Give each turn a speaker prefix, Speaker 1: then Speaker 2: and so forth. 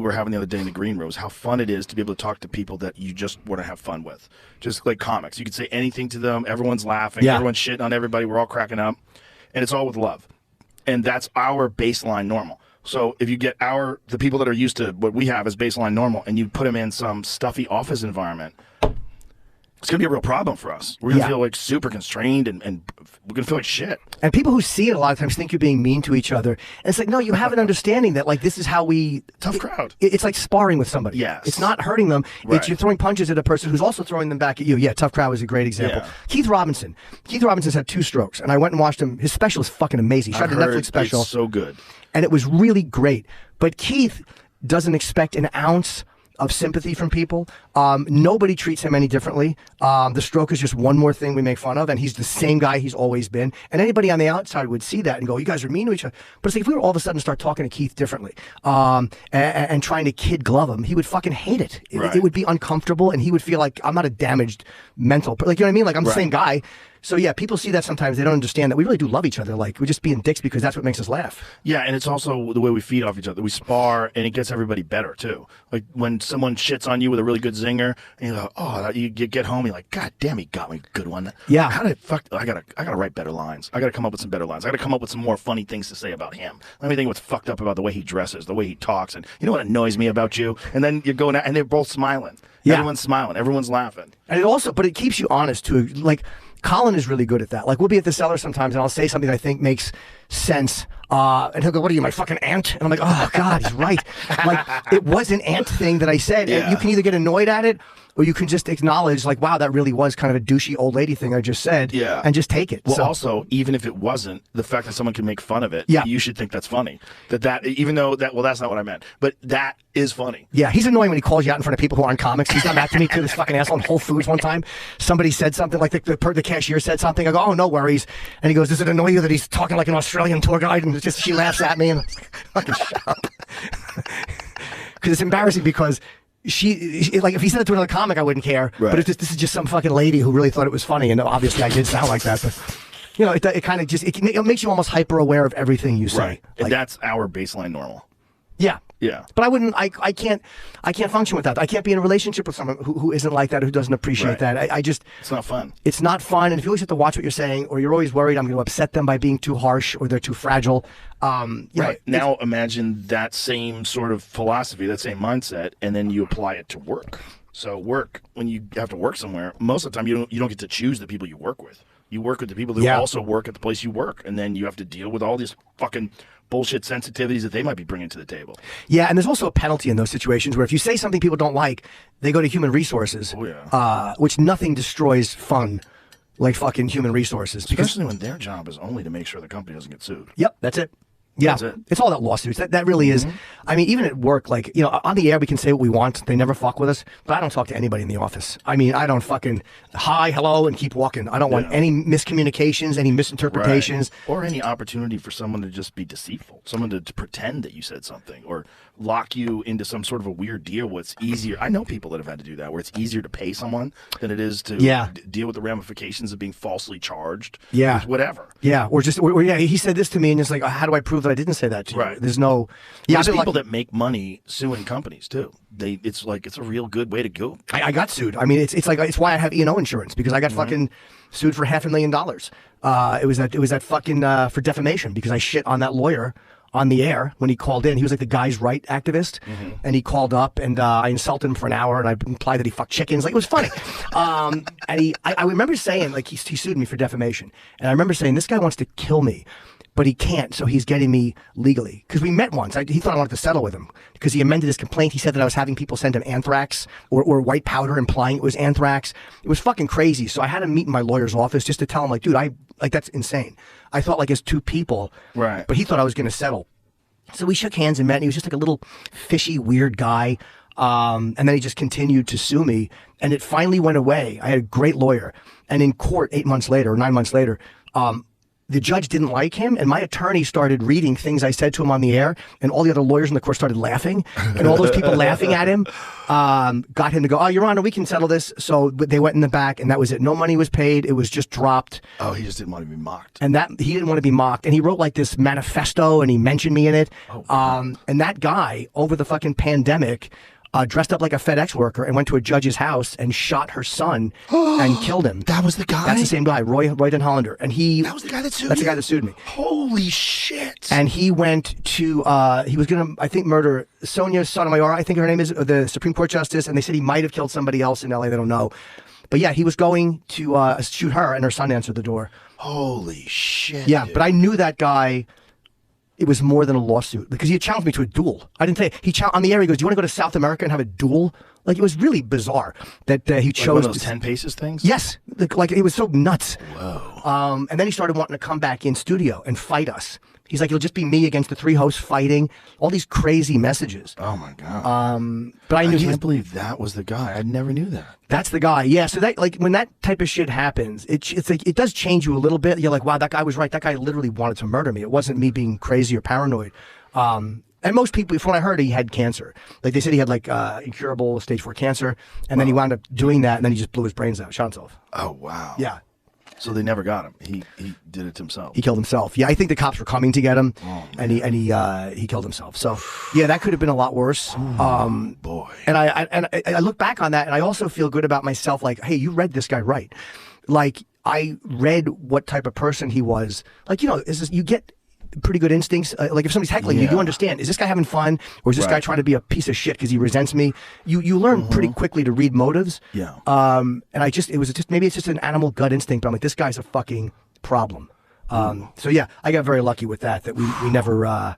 Speaker 1: we were having the other day in the green room, was how fun it is to be able to talk to people that you just want to have fun with. Just like comics. You can say anything to them. Everyone's laughing. Everyone's shitting on everybody. We're all cracking up. And it's all with love. And that's our baseline normal. So if you get the people that are used to what we have as baseline normal and you put them in some stuffy office environment, it's going to be a real problem for us. We're going to feel like super constrained and we're going to feel like shit.
Speaker 2: And people who see it a lot of times think you're being mean to each other. And it's like, no, you have an understanding that like this is how we...
Speaker 1: Tough crowd.
Speaker 2: It's like sparring with somebody.
Speaker 1: Yes.
Speaker 2: It's not hurting them.
Speaker 1: Right.
Speaker 2: It's you're throwing punches at a person who's also throwing them back at you. Yeah, Tough Crowd was a great example.
Speaker 1: Yeah.
Speaker 2: Keith Robinson's had 2 strokes. And I went and watched him. His special is fucking amazing. He shot a Netflix special.
Speaker 1: It's so good.
Speaker 2: And it was really great. But Keith doesn't expect an ounce of sympathy from people. Nobody treats him any differently. The stroke is just one more thing we make fun of, and he's the same guy he's always been. And anybody on the outside would see that and go, you guys are mean to each other. But it's like if we were all of a sudden start talking to Keith differently and trying to kid glove him, he would fucking hate it. It would be uncomfortable, and he would feel like I'm not a damaged mental, like, you know what I mean? Like I'm the same guy. So yeah, people see that sometimes. They don't understand that we really do love each other. Like we're just being dicks because that's what makes us laugh.
Speaker 1: Yeah, and it's also the way we feed off each other. We spar, and it gets everybody better too. Like when someone shits on you with a really good zinger, and you go, oh, you get home, you're like, God damn, he got me a good one.
Speaker 2: Yeah.
Speaker 1: How did I gotta write better lines. I gotta come up with some better lines. I gotta come up with some more funny things to say about him. Let me think what's fucked up about the way he dresses, the way he talks, and you know what annoys me about you. And then you're going out, and they're both smiling. Yeah. Everyone's smiling. Everyone's laughing.
Speaker 2: And but it keeps you honest too. Like Colin is really good at that. Like we'll be at the cellar sometimes and I'll say something that I think makes sense. And he'll go, what are you, my fucking aunt? And I'm like, oh God, he's right. Like it was an aunt thing that I said. Yeah. You can either get annoyed at it or you can just acknowledge like, wow, that really was kind of a douchey old lady thing I just said.
Speaker 1: Yeah.
Speaker 2: And just take it.
Speaker 1: Well, also, even if it wasn't, the fact that someone can make fun of it, you should think that's funny. Even though that's not what I meant. But that is funny.
Speaker 2: Yeah, he's annoying when he calls you out in front of people who aren't comics. He's done that to me too, this fucking asshole in Whole Foods one time. Somebody said something, like the cashier said something. I go, oh, no worries. And he goes, does it annoy you that he's talking like an Australian tour guide? And she laughs at me and fucking shut up. Because it's embarrassing because she like if he said it to another comic, I wouldn't care. Right. But if this is just some fucking lady who really thought it was funny, and obviously I did sound like that, but you know, it kind of just it makes you almost hyper aware of everything you say.
Speaker 1: Right. And that's our baseline normal.
Speaker 2: Yeah.
Speaker 1: Yeah.
Speaker 2: But I can't function with that. I can't be in a relationship with someone who isn't like that, who doesn't appreciate that. I just
Speaker 1: it's not fun.
Speaker 2: It's not fun, and if you always have to watch what you're saying, or you're always worried I'm going to upset them by being too harsh, or they're too fragile. You know,
Speaker 1: now imagine that same sort of philosophy, that same mindset, and then you apply it to work. So work, when you have to work somewhere, most of the time you don't get to choose the people you work with. You work with the people who also work at the place you work, and then you have to deal with all these fucking bullshit sensitivities that they might be bringing to the table.
Speaker 2: Yeah, and there's also a penalty in those situations where if you say something people don't like, they go to human resources, which nothing destroys fun like fucking human resources.
Speaker 1: Especially when their job is only to make sure the company doesn't get sued.
Speaker 2: Yep, that's it. Yeah, it's all that lawsuits. That really is. I mean, even at work, like, you know, on the air we can say what we want. They never fuck with us. But I don't talk to anybody in the office. I mean, I don't fucking hi, hello, and keep walking. I don't want any miscommunications, any misinterpretations.
Speaker 1: Right. Or any opportunity for someone to just be deceitful. Someone to pretend that you said something. Or lock you into some sort of a weird deal where it's easier. I know people that have had to do that, where it's easier to pay someone than it is to deal with the ramifications of being falsely charged.
Speaker 2: Yeah.
Speaker 1: Whatever.
Speaker 2: Yeah. Or just, he said this to me, and it's like, how do I prove that I didn't say that to you?
Speaker 1: Right.
Speaker 2: There's no...
Speaker 1: There's people that make money suing companies, too. It's a real good way to go.
Speaker 2: I got sued. I mean, it's why I have E&O insurance, because I got fucking sued for $500,000. It was that fucking for defamation, because I shit on that lawyer on the air when he called in. He was like the guy's right activist, and he called up, and I insulted him for an hour, and I implied that he fucked chickens. Like, it was funny. And I remember saying, like, he sued me for defamation, and I remember saying, this guy wants to kill me, but he can't, so he's getting me legally. Because we met once. He thought I wanted to settle with him because he amended his complaint. He said that I was having people send him anthrax or white powder implying it was anthrax. It was fucking crazy. So I had to meet in my lawyer's office just to tell him, like, dude, that's insane. I thought, like, as two people.
Speaker 1: Right.
Speaker 2: But he thought I was going to settle. So we shook hands and met, and he was just like a little fishy, weird guy. And then he just continued to sue me, and it finally went away. I had a great lawyer. And in court 8 months later, or 9 months later, the judge didn't like him, and my attorney started reading things I said to him on the air, and all the other lawyers in the court started laughing, and all those people laughing at him got him to go, oh, Your Honor, we can settle this. So they went in the back, and that was it. No money was paid. It was just dropped.
Speaker 1: Oh, he just didn't want to be mocked.
Speaker 2: And that he didn't want to be mocked. And he wrote like this manifesto, and he mentioned me in it.
Speaker 1: Oh, wow.
Speaker 2: And that guy, over the fucking pandemic, dressed up like a FedEx worker and went to a judge's house and shot her son and killed him.
Speaker 1: That was the guy?
Speaker 2: That's the same guy, Roy Den Hollander. And
Speaker 1: that was the guy that sued
Speaker 2: That's
Speaker 1: you?
Speaker 2: the guy that sued me.
Speaker 1: Holy shit.
Speaker 2: And he went to, he was going to, I think, murder Sonia Sotomayor, I think her name is, the Supreme Court Justice, and they said he might have killed somebody else in LA, they don't know. But yeah, he was going to shoot her, and her son answered the door.
Speaker 1: Holy shit.
Speaker 2: Yeah,
Speaker 1: dude.
Speaker 2: but I knew that guy. It was more than a lawsuit because he had challenged me to a duel. I didn't say on the air. He goes, "Do you want to go to South America and have a duel?" Like it was really bizarre that he chose
Speaker 1: one of those 10 paces things.
Speaker 2: Yes, like it was so nuts.
Speaker 1: Whoa.
Speaker 2: And then he started wanting to come back in studio and fight us. He's like, it'll just be me against the 3 hosts fighting. All these crazy messages.
Speaker 1: Oh my god.
Speaker 2: But I knew
Speaker 1: I can't believe that was the guy. I never knew that.
Speaker 2: That's the guy. Yeah. So that, like, when that type of shit happens, it's like, it does change you a little bit. You're like, wow, that guy was right. That guy literally wanted to murder me. It wasn't me being crazy or paranoid. And most people, when I heard he had cancer, like they said he had like incurable stage 4 cancer, and then he wound up doing that, and then he just blew his brains out, shot himself.
Speaker 1: Oh wow.
Speaker 2: Yeah.
Speaker 1: So they never got him. He did it to himself.
Speaker 2: He killed himself. Yeah, I think the cops were coming to get him, and he killed himself. So yeah, that could have been a lot worse.
Speaker 1: Boy.
Speaker 2: And I look back on that, and I also feel good about myself. Like, hey, you read this guy right. Like I read what type of person he was. Like, you know, you get pretty good instincts. Like if somebody's heckling you, you understand, is this guy having fun, or is this guy trying to be a piece of shit because he resents me? You learn pretty quickly to read motives.
Speaker 1: Yeah.
Speaker 2: And maybe it's just an animal gut instinct, but I'm like, this guy's a fucking problem. So yeah, I got very lucky with that we never